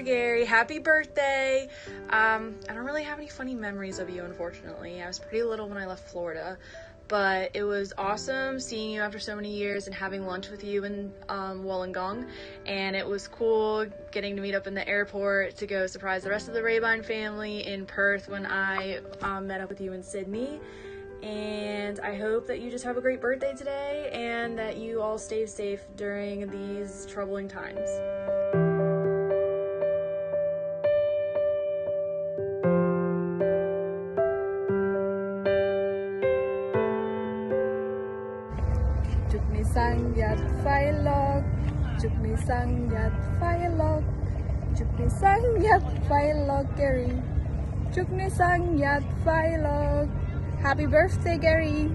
Gary, happy birthday. I don't really have any funny memories of you, unfortunately. I was pretty little when I left Florida, but it was awesome seeing you after so many years and having lunch with you in Wollongong, and it was cool getting to meet up in the airport to go surprise the rest of the Raybine family in Perth when I met up with you in Sydney. And I hope that you just have a great birthday today and that you all stay safe during these troubling times. Chúc ni sang nhật phai lộc, chúc ni sang nhật phai lộc, chúc ni sang nhật phai lộc Gary, chúc ni sang nhật phai lộc. Happy birthday Gary,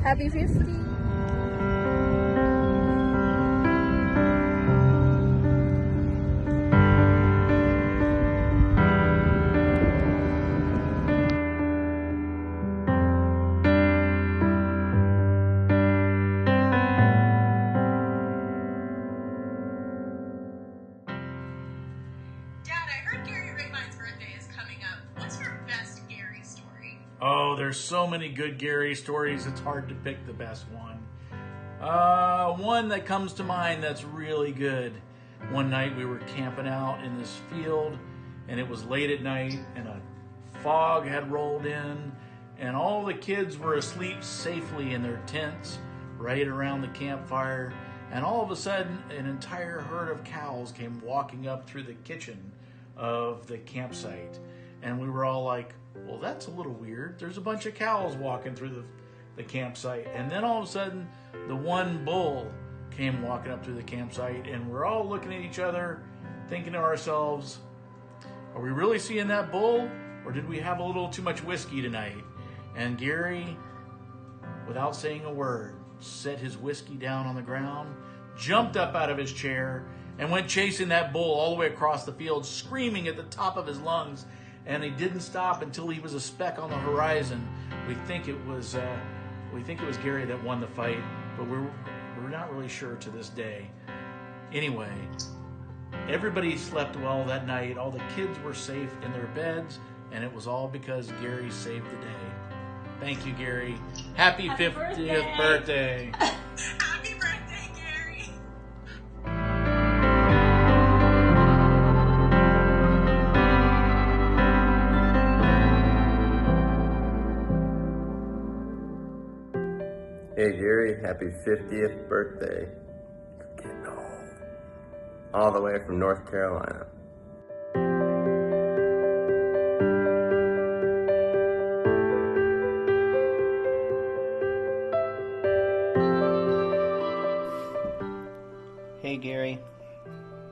happy 50. Oh, there's so many good Gary stories, it's hard to pick the best one. One that comes to mind that's really good. One night we were camping out in this field, and it was late at night, and a fog had rolled in, and all the kids were asleep safely in their tents right around the campfire, and all of a sudden an entire herd of cows came walking up through the kitchen of the campsite. And we were all like, well, that's a little weird. There's a bunch of cows walking through the campsite. And then all of a sudden, the one bull came walking up through the campsite, and we're all looking at each other, thinking to ourselves, are we really seeing that bull, or did we have a little too much whiskey tonight? And Gary, without saying a word, set his whiskey down on the ground, jumped up out of his chair, and went chasing that bull all the way across the field, screaming at the top of his lungs. And he didn't stop until he was a speck on the horizon. We think it was Gary that won the fight, but we're not really sure to this day. Anyway, everybody slept well that night. All the kids were safe in their beds, and it was all because Gary saved the day. Thank you, Gary. Happy 50th birthday. Happy birthday, Gary. Hey Gary, happy 50th birthday. You're getting old. All the way from North Carolina. Hey Gary,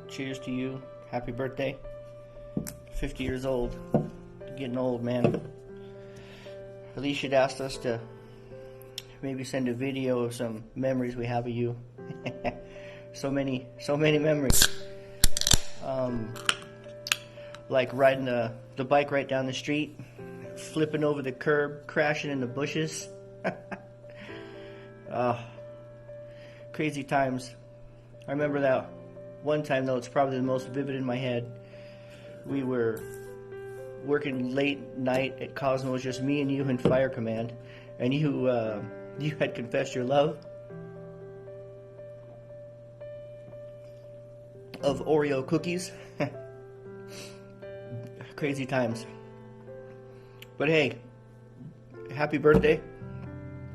cheers to you. Happy birthday. 50 years old. Getting old, man. Alicia had asked us to maybe send a video of some memories we have of you. so many memories. Like riding the bike right down the street, flipping over the curb, crashing in the bushes. Crazy times. I remember that one time, though, it's probably the most vivid in my head. We were working late night at Cosmos, just me and you and Fire Command, and you had confessed your love of Oreo cookies. Crazy times. But hey, happy birthday.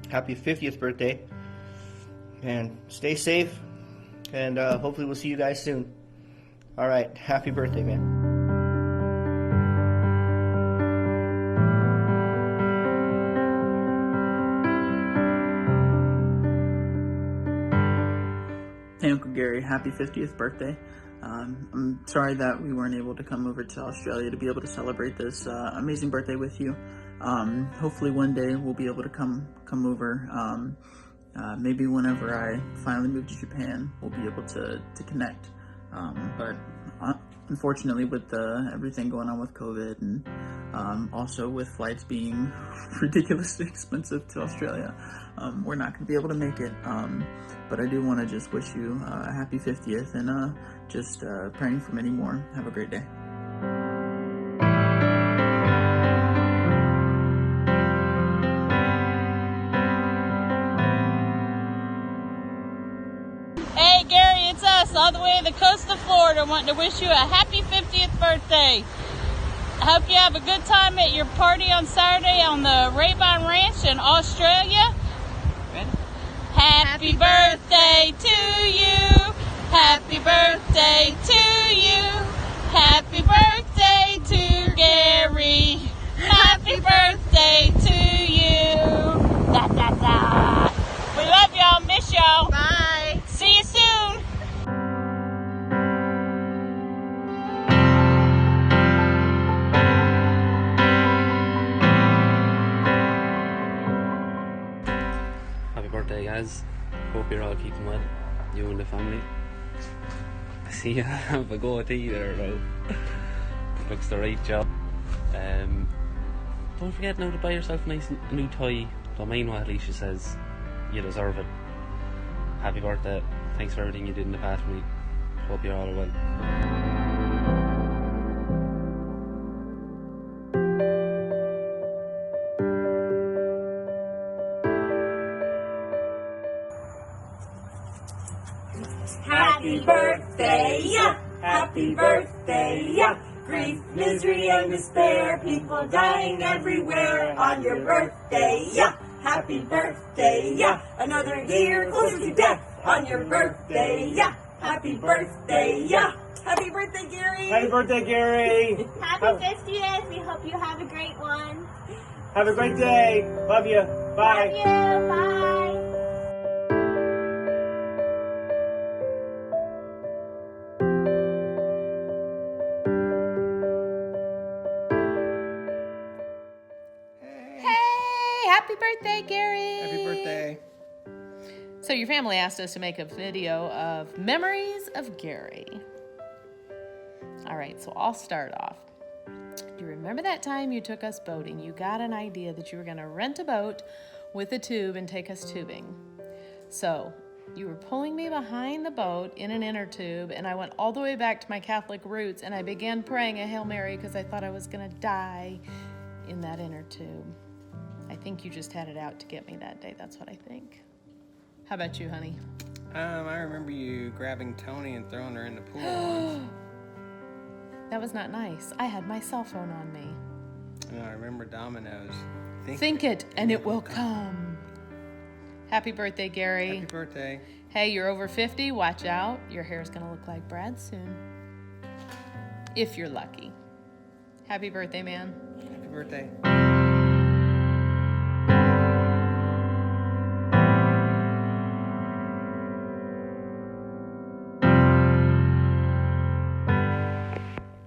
Happy 50th birthday. And stay safe. And hopefully we'll see you guys soon. Alright, happy birthday, man. Hey Uncle Gary, happy 50th birthday. I'm sorry that we weren't able to come over to Australia to be able to celebrate this amazing birthday with you. Hopefully one day we'll be able to come over. Maybe whenever I finally move to Japan, we'll be able to connect. But unfortunately with everything going on with COVID and Also, with flights being ridiculously expensive to Australia, we're not going to be able to make it. But I do want to just wish you a happy 50th and just praying for many more. Have a great day. Hey Gary, it's us all the way to the coast of Florida wanting to wish you a happy 50th birthday. I hope you have a good time at your party on Saturday on the Raybon Ranch in Australia. Ready? Happy birthday to you. Happy birthday to you. Happy birthday to Gary. Happy birthday to you. Da, da, da. We love y'all. Miss y'all. Bye. See you soon. Happy birthday, guys. Hope you're all keeping well, you and the family. I see you have a goatee there, though. Looks the right job. Don't forget now to buy yourself a new toy. Don't mind what Alicia says. You deserve it. Happy birthday. Thanks for everything you did in the past week. Hope you're all well. Happy birthday, yeah. Happy birthday, yeah. Grief, misery, and despair. People dying everywhere on your birthday, yeah. Happy birthday, yeah. Another year closer to death on your birthday, yeah. Happy birthday, yeah. Happy birthday, Gary. Happy birthday, Gary. Happy 50th. We hope you have a great one. Have a great day. Love you. Bye. Love you. Bye. Happy birthday, Gary! Happy birthday. So your family asked us to make a video of memories of Gary. All right, so I'll start off. Do you remember that time you took us boating? You got an idea that you were going to rent a boat with a tube and take us tubing. So you were pulling me behind the boat in an inner tube, and I went all the way back to my Catholic roots, and I began praying a Hail Mary because I thought I was going to die in that inner tube. I think you just had it out to get me that day. That's what I think. How about you, honey? I remember you grabbing Tony and throwing her in the pool once. That was not nice. I had my cell phone on me. And I remember Domino's. Think it, and it will come. Happy birthday, Gary. Happy birthday. Hey, you're over 50. Watch out. Your hair's going to look like Brad soon. If you're lucky. Happy birthday, man. Happy birthday.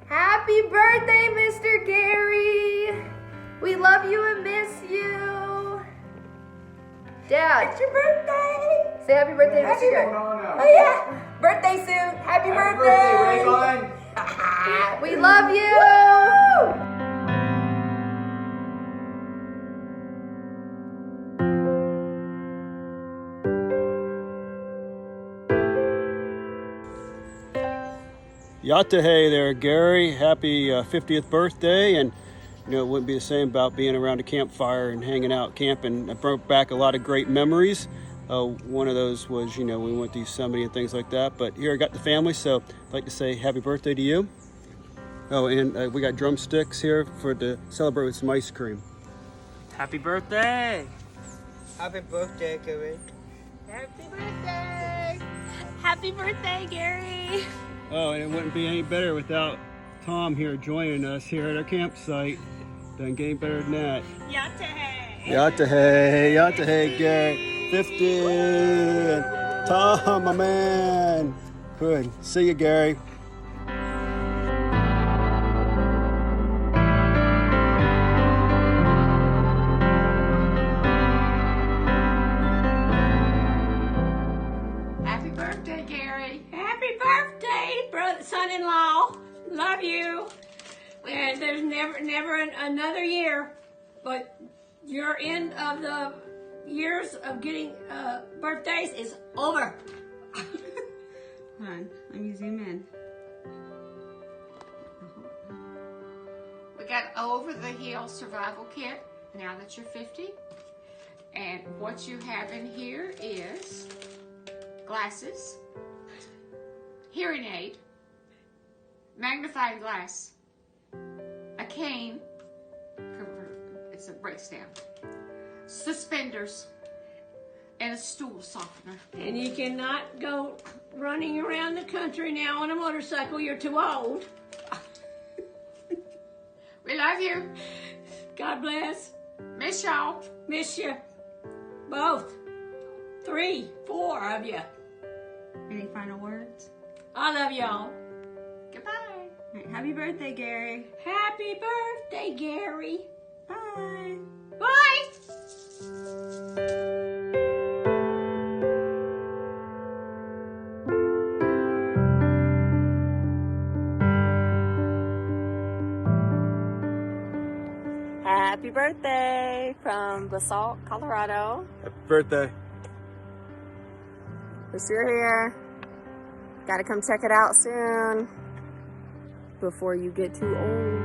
Happy birthday, Mr. Gary! We love you and miss you. Dad. It's your birthday. Say happy birthday, Mr. Gary. Oh yeah. Birthday soon. Happy birthday. We love you. Yatahe there, Gary. Happy 50th birthday. And, you know, it wouldn't be the same about being around a campfire and hanging out camping. I brought back a lot of great memories. One of those was, you know, we went to Yosemite and things like that. But here I got the family, so I'd like to say happy birthday to you. Oh, and we got drumsticks here to celebrate with some ice cream. Happy birthday. Happy birthday, Gary. Happy birthday. Happy birthday, Gary. Oh, and it wouldn't be any better without Tom here joining us here at our campsite. Doesn't get any better than that. Yatahe. Yatahe, Yatahe, Gary. 50. And Tom, my man. Good. See you, Gary. Happy birthday, Gary. Happy birthday, brother, son-in-law. Love you. And there's never another year, but your end of the years of getting birthdays is over. Hold on, let me zoom in. We got Over the Hill Survival Kit, now that you're 50. And what you have in here is glasses, hearing aid, magnifying glass, a cane, it's a breaks down, suspenders, and a stool softener. And you cannot go running around the country now on a motorcycle. You're too old. We love you. God bless. Miss y'all. Miss you. Both. 3, 4 of you. Any final words? I love y'all. Goodbye. All right, happy birthday, Gary. Happy birthday, Gary. Bye. Bye. Happy birthday from Basalt, Colorado. Happy birthday. Wish you were here. Gotta come check it out soon before you get too old.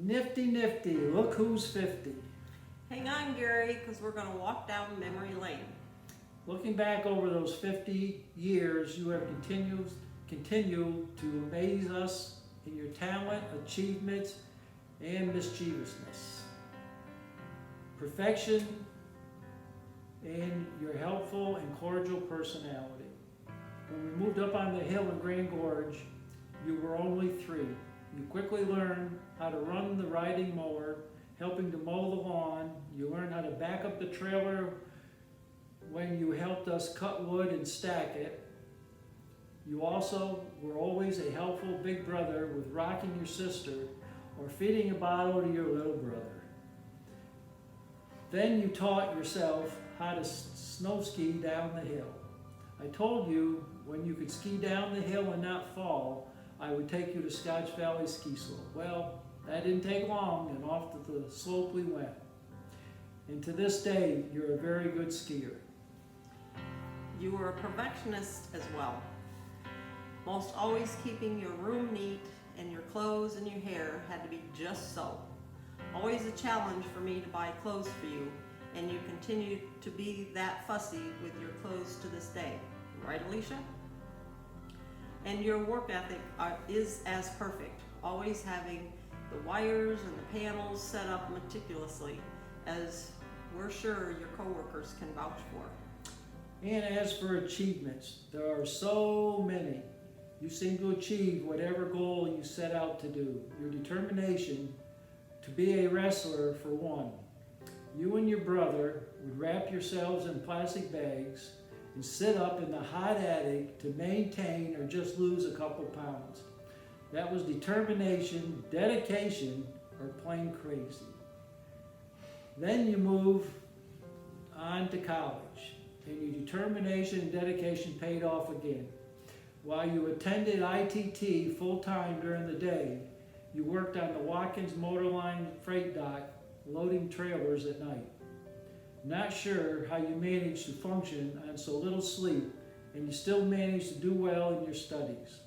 Nifty, nifty, look who's 50. Hang on, Gary, because we're going to walk down memory lane. Looking back over those 50 years, you have continued to amaze us in your talent, achievements, and mischievousness. Perfection and your helpful and cordial personality. When we moved up on the hill in Grand Gorge, you were only 3. You quickly learned how to run the riding mower, helping to mow the lawn. You learned how to back up the trailer when you helped us cut wood and stack it. You also were always a helpful big brother with rocking your sister or feeding a bottle to your little brother. Then you taught yourself how to snow ski down the hill. I told you when you could ski down the hill and not fall, I would take you to Scotch Valley Ski Slope. Well, that didn't take long, and off to the slope we went. And to this day, you're a very good skier. You were a perfectionist as well. Most always keeping your room neat, and your clothes and your hair had to be just so. Always a challenge for me to buy clothes for you, and you continue to be that fussy with your clothes to this day. Right, Alicia? And your work ethic is as perfect, always having the wires and the panels set up meticulously, as we're sure your coworkers can vouch for. And as for achievements, there are so many. You seem to achieve whatever goal you set out to do. Your determination to be a wrestler, for one. You and your brother would wrap yourselves in plastic bags and sit up in the hot attic to maintain or just lose a couple pounds. That was determination, dedication, or plain crazy. Then you move on to college, and your determination and dedication paid off again. While you attended ITT full-time during the day, you worked on the Watkins Motor Line freight dock, loading trailers at night. Not sure how you managed to function on so little sleep, and you still managed to do well in your studies,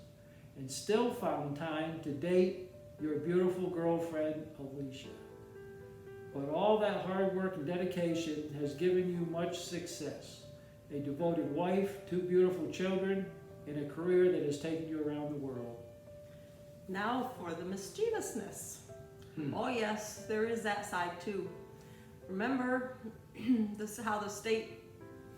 and still found time to date your beautiful girlfriend, Alicia. But all that hard work and dedication has given you much success. A devoted wife, 2 beautiful children, and a career that has taken you around the world. Now for the mischievousness. Oh yes, there is that side too. Remember how the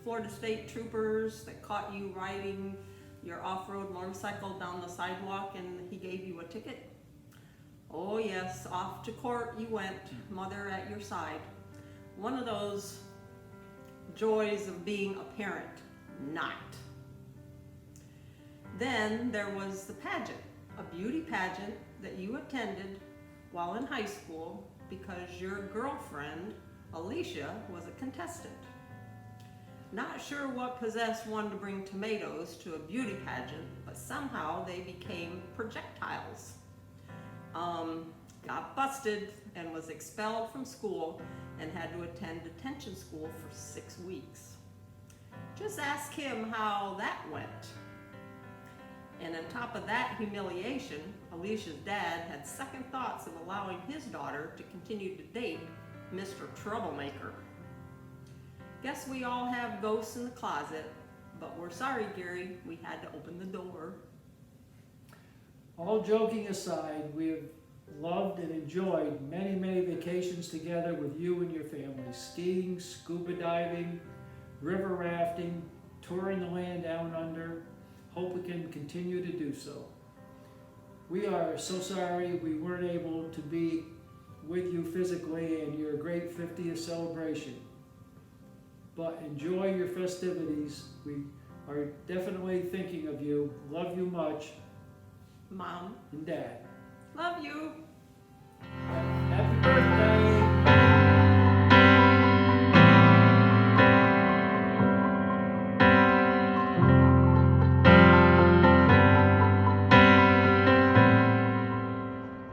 Florida State troopers that caught you riding your off-road motorcycle down the sidewalk and he gave you a ticket? Oh yes, off to court you went, mother at your side. One of those joys of being a parent, not. Then there was the pageant, a beauty pageant that you attended while in high school, because your girlfriend, Alicia, was a contestant. Not sure what possessed one to bring tomatoes to a beauty pageant, but somehow they became projectiles. Got busted and was expelled from school and had to attend detention school for 6 weeks. Just ask him how that went. And on top of that humiliation, Alicia's dad had second thoughts of allowing his daughter to continue to date Mr. Troublemaker. Guess we all have ghosts in the closet, but we're sorry, Gary, we had to open the door. All joking aside, we have loved and enjoyed many, many vacations together with you and your family. Skiing, scuba diving, river rafting, touring the land down under. Hope we can continue to do so. We are so sorry we weren't able to be with you physically in your great 50th celebration. But enjoy your festivities. We are definitely thinking of you. Love you much. Mom and Dad. Love you. Happy birthday.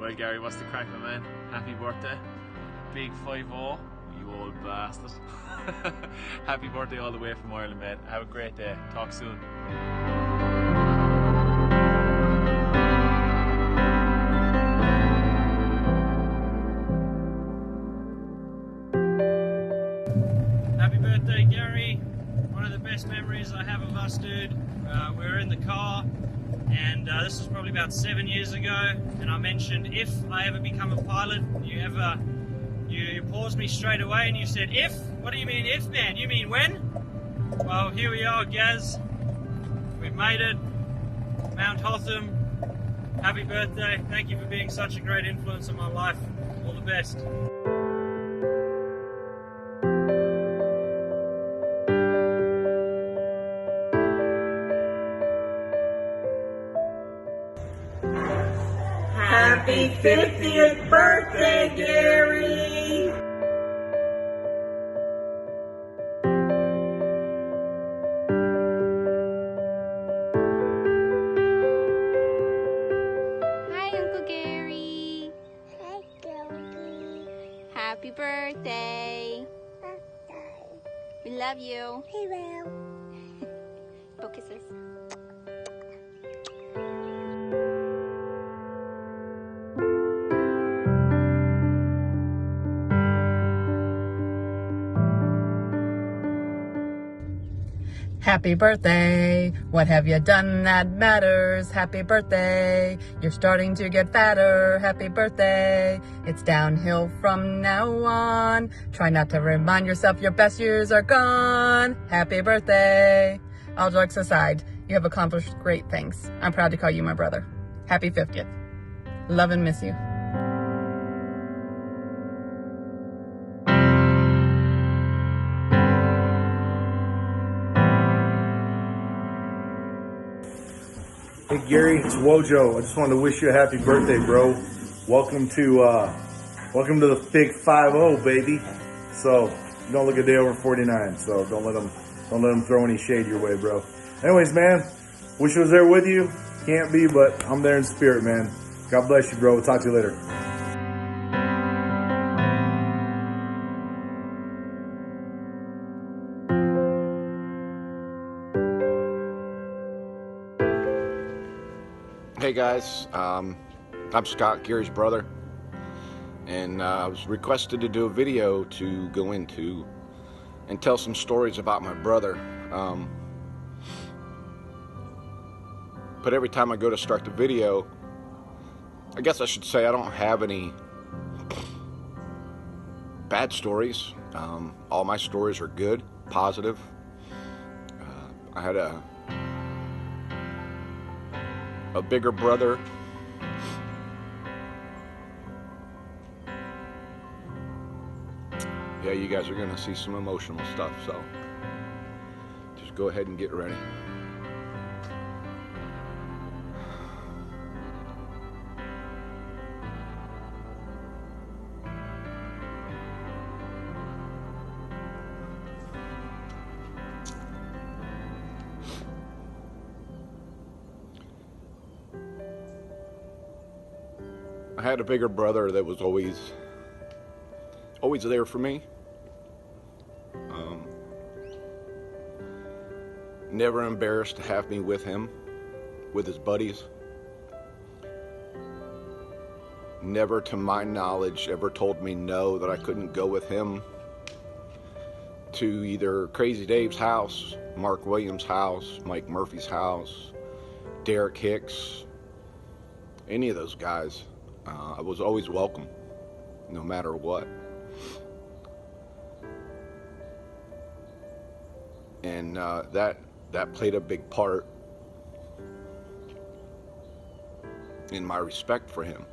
Well, Gary, what's the crack, my man? Happy birthday. Big 5-0, you old bastard. Happy birthday all the way from Ireland, mate. Have a great day. Talk soon. Happy birthday, Gary. One of the best memories I have of us, dude. We were in the car, and this was probably about 7 years ago, and I mentioned if I ever become a pilot, you paused me straight away and you said, if? What do you mean if, man? You mean when? Well, here we are, Gaz. We've made it. Mount Hotham. Happy birthday. Thank you for being such a great influence in my life. All the best. Happy 50th birthday, Gary! Hi, Uncle Gary. Hi, Gary. Happy birthday. We love you. We will. Go kisses. Happy birthday, what have you done that matters? Happy birthday, you're starting to get fatter. Happy birthday, it's downhill from now on. Try not to remind yourself your best years are gone. Happy birthday. All jokes aside, you have accomplished great things. I'm proud to call you my brother. Happy 50th. Love and miss you. Hey Gary, it's Wojo. I just wanted to wish you a happy birthday, bro. Welcome to the big 5-0, baby. So you don't look a day over 49. So don't let them throw any shade your way, bro. Anyways, man, wish I was there with you. Can't be, but I'm there in spirit, man. God bless you, bro. We'll talk to you later. Hey guys, I'm Scott, Gary's brother, and I was requested to do a video to go into and tell some stories about my brother. But every time I go to start the video, I guess I should say I don't have any bad stories. All my stories are good, positive. I had a bigger brother. Yeah, you guys are gonna see some emotional stuff, so just go ahead and get ready. I had a bigger brother that was always there for me. Never embarrassed to have me with him, with his buddies. Never, to my knowledge, ever told me no, that I couldn't go with him to either Crazy Dave's house, Mark Williams' house, Mike Murphy's house, Derek Hicks, any of those guys. I was always welcome, no matter what. And that played a big part in my respect for him.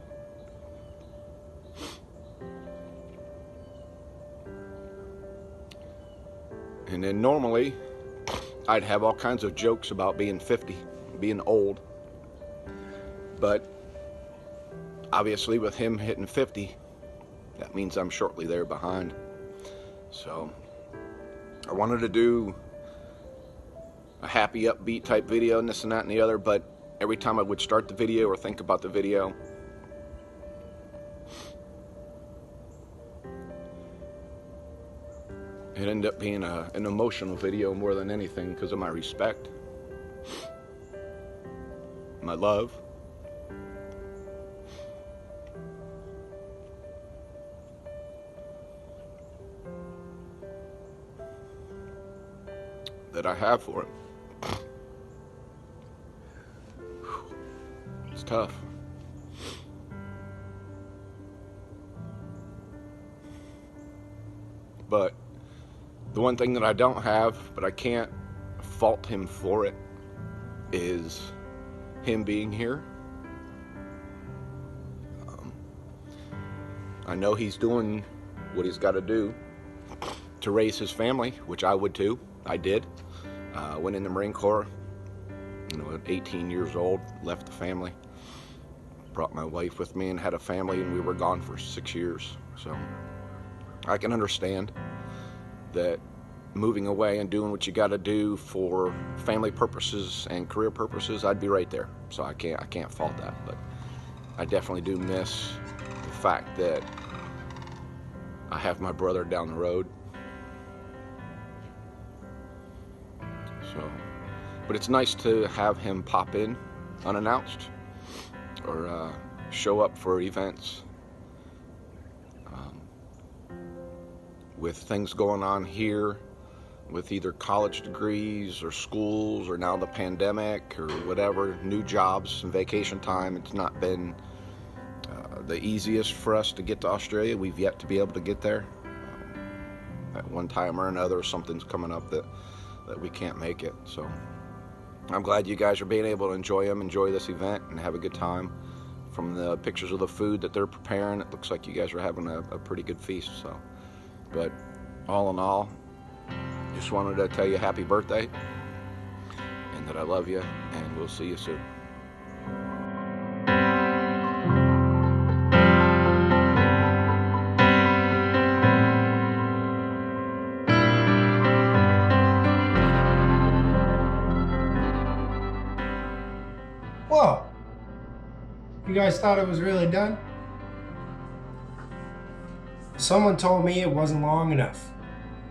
And then normally, I'd have all kinds of jokes about being 50, being old. But obviously with him hitting 50, that means I'm shortly there behind. So I wanted to do a happy, upbeat type video and this and that and the other, but every time I would start the video or think about the video, it ended up being an emotional video more than anything because of my respect, my love, that I have for him. It's tough. But the one thing that I don't have, but I can't fault him for it, is him being here. I know he's doing what he's got to do to raise his family, which I would too. I did. Went in the Marine Corps, at 18 years old, left the family, brought my wife with me and had a family, and we were gone for 6 years. So I can understand that moving away and doing what you got to do for family purposes and career purposes, I'd be right there. So I can't fault that, but I definitely do miss the fact that I have my brother down the road. So, but it's nice to have him pop in unannounced or show up for events. With things going on here, with either college degrees or schools or now the pandemic or whatever, new jobs and vacation time, it's not been the easiest for us to get to Australia. We've yet to be able to get there. At one time or another, something's coming up that we can't make it. So I'm glad you guys are being able to enjoy this event and have a good time. From the pictures of the food that they're preparing, it looks like you guys are having a pretty good feast. So. But all in all, just wanted to tell you happy birthday and that I love you, and we'll see you soon. Whoa! You guys thought it was really done? Someone told me it wasn't long enough.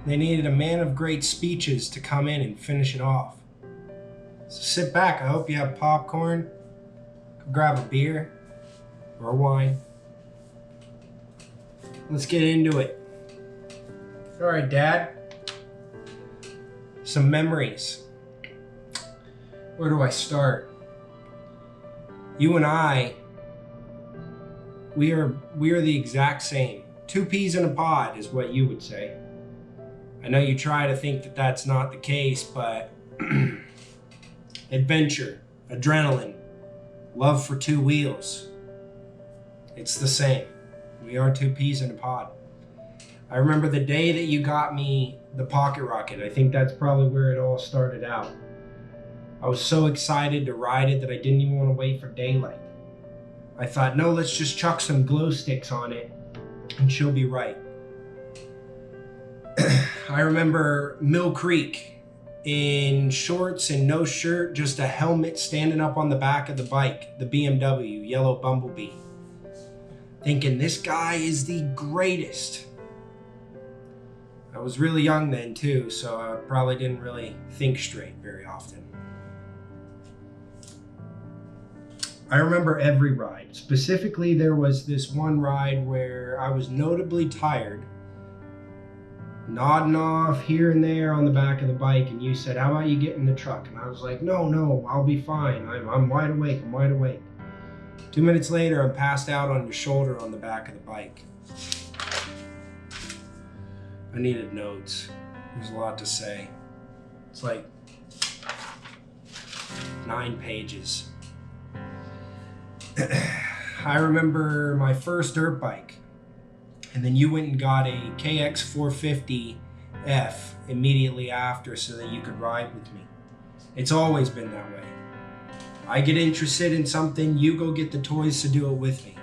They needed a man of great speeches to come in and finish it off. So sit back, I hope you have popcorn, grab a beer or wine. Let's get into it. All right, Dad. Some memories. Where do I start? You and I, we are the exact same. 2 peas in a pod is what you would say. I know you try to think that that's not the case, but adventure, adrenaline, love for 2 wheels. It's the same. We are 2 peas in a pod. I remember the day that you got me the pocket rocket. I think that's probably where it all started out. I was so excited to ride it that I didn't even want to wait for daylight. I thought, no, let's just chuck some glow sticks on it and she'll be right. I remember Mill Creek in shorts and no shirt, just a helmet standing up on the back of the bike, the BMW, yellow Bumblebee. thinking this guy is the greatest. I was really young then too, so I probably didn't really think straight very often. I remember every ride. Specifically, there was this one ride where I was notably tired, nodding off here and there on the back of the bike, and you said, how about you get in the truck? And I was like, no, I'll be fine. I'm wide awake, I'm wide awake. 2 minutes later, I'm passed out on your shoulder on the back of the bike. I needed notes. There's a lot to say. It's like 9 pages. I remember my first dirt bike, and then you went and got a KX 450F immediately after so that you could ride with me. It's always been that way. I get interested in something, you go get the toys to do it with me.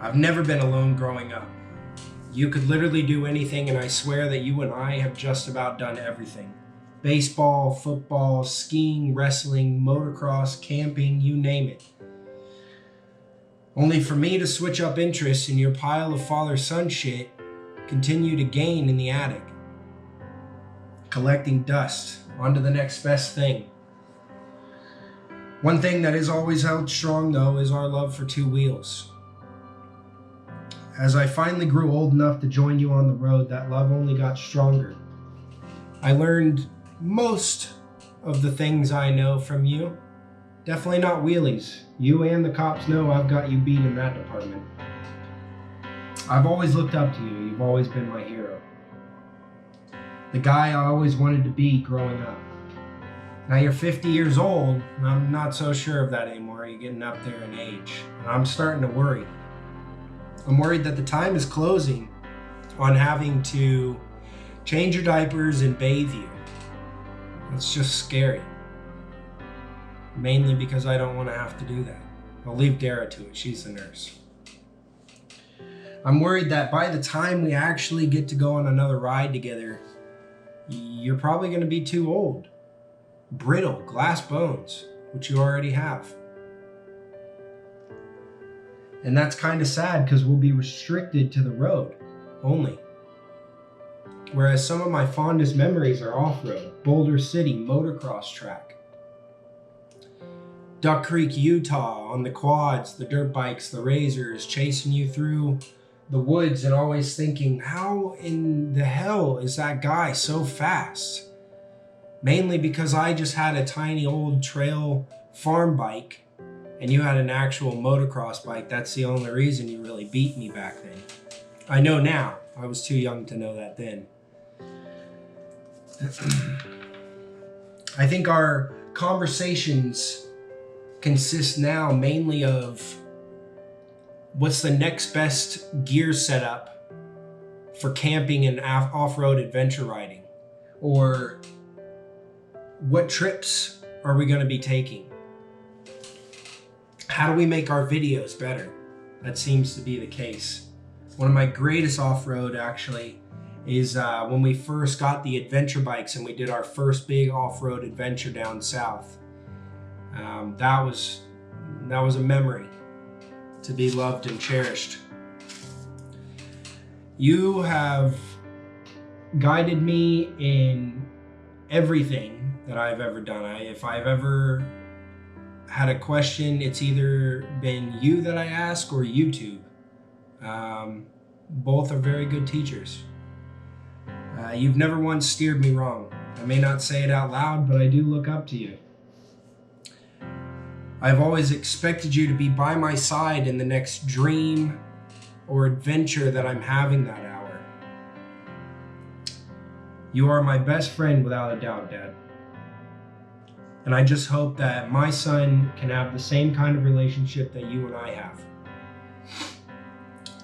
I've never been alone growing up. You could literally do anything, and I swear that you and I have just about done everything. Baseball, football, skiing, wrestling, motocross, camping, you name it. Only for me to switch up interests in your pile of father-son shit, continue to gain in the attic. Collecting dust, onto the next best thing. One thing that is always held strong though is our love for two wheels. As I finally grew old enough to join you on the road, that love only got stronger. I learned most of the things I know from you. Definitely not wheelies. You and the cops know I've got you beat in that department. I've always looked up to you. You've always been my hero. The guy I always wanted to be growing up. Now you're 50 years old, and I'm not so sure of that anymore. You're getting up there in age, and I'm starting to worry. I'm worried that the time is closing on having to change your diapers and bathe you. It's just scary. Mainly because I don't want to have to do that. I'll leave Dara to it. She's the nurse. I'm worried that by the time we actually get to go on another ride together, you're probably going to be too old. Brittle, glass bones, which you already have. And that's kind of sad because we'll be restricted to the road only. Whereas some of my fondest memories are off-road, Boulder City, motocross track. Duck Creek, Utah, on the quads, the dirt bikes, the razors, chasing you through the woods and always thinking, how in the hell is that guy so fast? Mainly because I just had a tiny old trail farm bike and you had an actual motocross bike. That's the only reason you really beat me back then. I know now. I was too young to know that then. I think our conversations consist now mainly of what's the next best gear setup for camping and off-road adventure riding, or what trips are we going to be taking? How do we make our videos better? That seems to be the case. One of my greatest off-road actually is when we first got the adventure bikes and we did our first big off-road adventure down south. That was a memory to be loved and cherished. You have guided me in everything that I've ever done. If I've ever had a question, it's either been you that I ask or YouTube. Both are very good teachers. You've never once steered me wrong. I may not say it out loud, but I do look up to you. I've always expected you to be by my side in the next dream or adventure that I'm having that hour. You are my best friend without a doubt, Dad. And I just hope that my son can have the same kind of relationship that you and I have.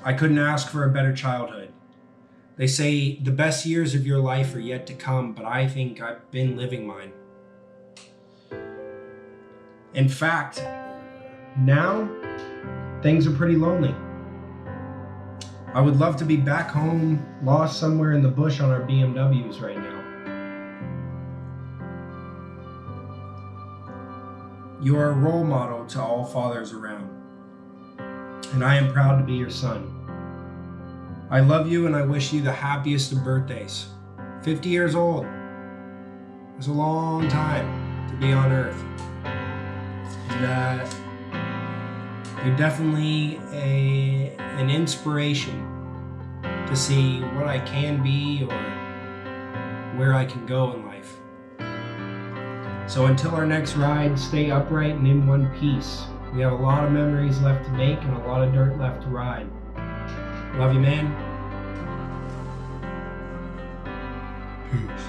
I couldn't ask for a better childhood. They say the best years of your life are yet to come, but I think I've been living mine. In fact, now things are pretty lonely. I would love to be back home, lost somewhere in the bush on our BMWs right now. You are a role model to all fathers around, and I am proud to be your son. I love you and I wish you the happiest of birthdays. 50 years old. It's a long time to be on earth. And you're definitely an inspiration to see what I can be or where I can go in life. So until our next ride, stay upright and in one piece. We have a lot of memories left to make and a lot of dirt left to ride. Love you, man. Peace.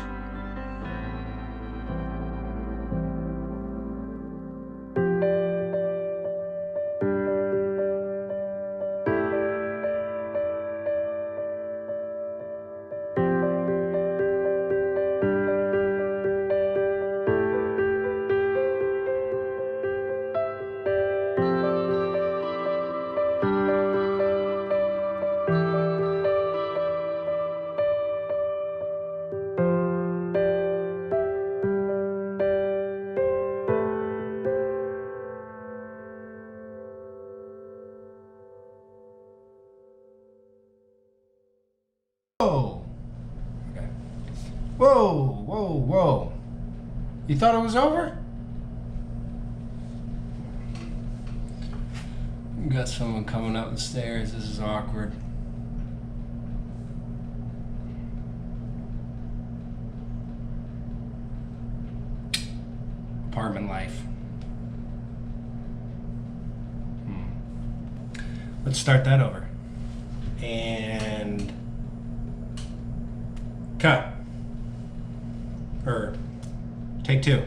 Whoa. Okay. Whoa, whoa, whoa. You thought it was over? We got someone coming up the stairs. This is awkward. Apartment life. Let's start that over. And cut. Or take two.